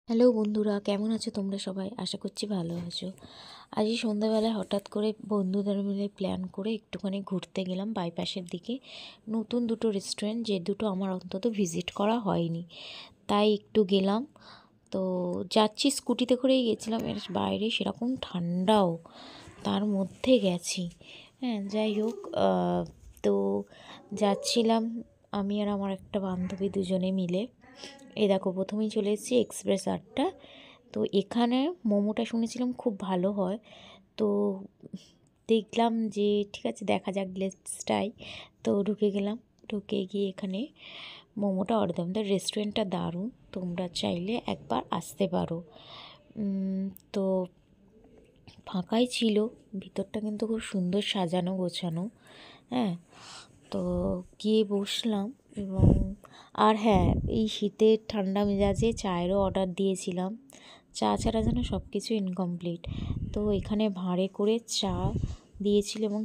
Hello বন্ধুরা, কেমন আছো তোমরা সবাই? আশা করছি ভালো আছো। আজই সন্ধ্যাবেলায় হঠাৎ করে বন্ধুদের মিলে প্ল্যান করে একটুখানি ঘুরতে গেলাম বাইপাসের দিকে। নতুন দুটো রেস্টুরেন্ট, যে দুটো আমার অন্তত ভিজিট করা হয়নি, তাই একটু গেলাম। তো যাচ্ছি, স্কুটিতে করেই গেছিলাম। এর বাইরে সেরকম ঠান্ডাও, তার মধ্যে গেছি। হ্যাঁ, যাই হোক, তো যাচ্ছিলাম আমি আর আমার একটা বান্ধবী দুজনে মিলে। এই দেখো, প্রথমেই চলে এসেছি এক্সপ্রেস 8টা। তো এখানে মোমোটা শুনেছিলাম খুব ভালো হয়। তো দেখলাম যে ঠিক আছে, দেখা যাক, লেটসটাই। তো ঢুকে গেলাম। ঢুকে গিয়ে এখানে মোমোটা অর্ডার দিলাম। তো রেস্টুরেন্টটা দারুণ, তোমরা চাইলে একবার আসতে পারো। তো ফাঁকাই ছিল, ভিতরটা কিন্তু খুব সুন্দর সাজানো গোছানো। হ্যাঁ, তো গিয়ে বসলাম। এবং আর হ্যাঁ, এই শীতের ঠান্ডা মেজাজে চায়েরও অর্ডার দিয়েছিলাম। চা ছাড়া যেন সব কিছু ইনকমপ্লিট। তো এখানে ভাঁড়ে করে চা দিয়েছিল এবং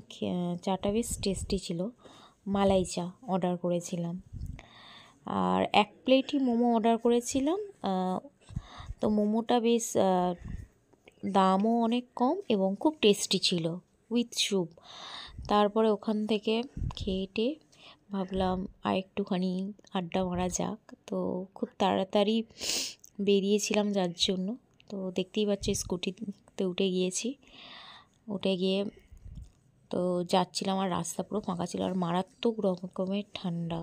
চাটা বেশ টেস্টি ছিল। মালাই চা অর্ডার করেছিলাম। আর এক প্লেটই মোমো অর্ডার করেছিলাম। তো মোমোটা বেশ দামও অনেক কম এবং খুব টেস্টি ছিল, উইথ স্যুপ। তারপরে ওখান থেকে খেয়ে ভাবলাম আর একটুখানি আড্ডা মারা যাক। তো খুব তাড়াতাড়ি বেরিয়েছিলাম যার জন্য। তো দেখতেই পাচ্ছি, স্কুটিতে উঠে গিয়েছি। উঠে গিয়ে তো যাচ্ছিলাম, আর রাস্তা পুরো ফাঁকা ছিল, আর মারাত্মক রকমের ঠান্ডা।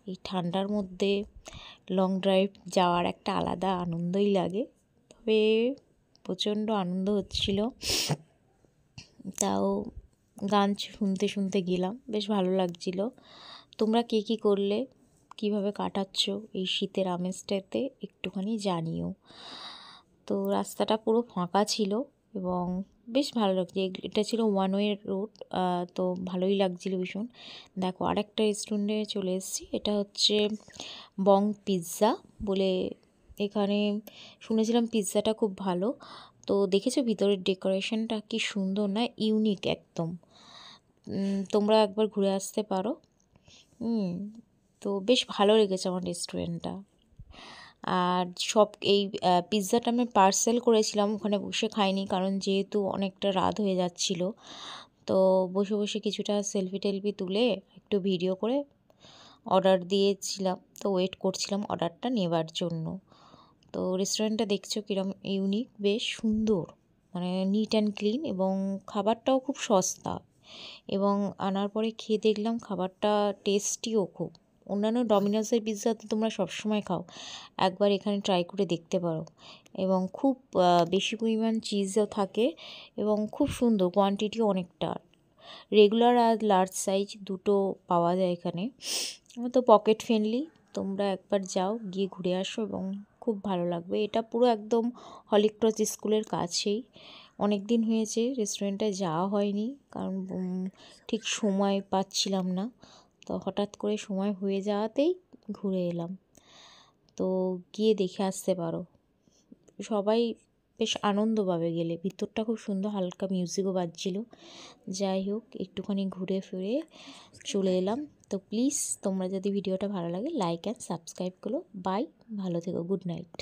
এই ঠান্ডার মধ্যে লং ড্রাইভ যাওয়ার একটা আলাদা আনন্দই লাগে। তবে প্রচণ্ড আনন্দ হচ্ছিল। তাও গান শুনতে শুনতে গেলাম, বেশ ভালো লাগছিল। তোমরা কে কী করলে, কিভাবে কাটাচ্ছ এই শীতের আমেজটাতে, একটুখানি জানিও। তো রাস্তাটা পুরো ফাঁকা ছিল এবং বেশ ভালো লাগছে। এটা ছিল ওয়ান ওয়ে রুট। তো ভালোই লাগছিল ভীষণ। দেখো, আরেকটা রেস্টুরেন্টে চলে এসেছি। এটা হচ্ছে বং পিৎজা বলে। এখানে শুনেছিলাম পিৎজাটা খুব ভালো। তো দেখেছো ভিতরের ডেকোরেশনটা কি সুন্দর না, ইউনিক একদম। তোমরা একবার ঘুরে আসতে পারো। তো বেশ ভালো লেগেছে আমার রেস্টুরেন্টটা। আর এই পিৎজাটা আমি পার্সেল করেছিলাম, ওখানে বসে খাইনি, কারণ যেহেতু অনেকটা রাত হয়ে যাচ্ছিল। তো বসে বসে কিছুটা সেলফি টেলফি তুলে একটু ভিডিও করে অর্ডার দিয়েছিলাম। তো ওয়েট করছিলাম অর্ডারটা নেবার জন্য। তো রেস্টুরেন্টটা দেখছো কীরকম ইউনিক, বেশ সুন্দর, মানে নিট অ্যান্ড ক্লিন, এবং খাবারটাও খুব সস্তা। এবং আনার পরে খেয়ে দেখলাম খাবারটা টেস্টিও খুব। অন্যান্য ডমিনোসের পিৎজা তো তোমরা সবসময় খাও, একবার এখানে ট্রাই করে দেখতে পারো। এবং খুব বেশি পরিমাণ চিজও থাকে এবং খুব সুন্দর, কোয়ান্টিটিও অনেকটা। রেগুলার আর লার্জ সাইজ দুটো পাওয়া যায় এখানে। তো পকেট ফ্রেন্ডলি, তোমরা একবার যাও, গিয়ে ঘুরে আসো এবং খুব ভালো লাগবে। এটা পুরো একদম হলিক্রস স্কুলের কাছেই। অনেক দিন হয়েছে রেস্টুরেন্টে যাওয়া হয়নি, কারণ ঠিক সময় পাচ্ছিলাম না। তো হঠাৎ করে সময় হয়ে যাওয়াতেই ঘুরে এলাম। তো গিয়ে দেখে আসতে পারো, সবাই বেশ আনন্দ পাবে গেলে। ভিতরটা খুব সুন্দর, হালকা মিউজিকও বাজছিল। যাই হোক, একটুখানি ঘুরে ফিরে চলে এলাম। তো প্লিজ তোমরা যদি ভিডিওটা ভালো লাগে, লাইক অ্যান্ড সাবস্ক্রাইব করো। বাই, ভালো থেকো, গুড নাইট।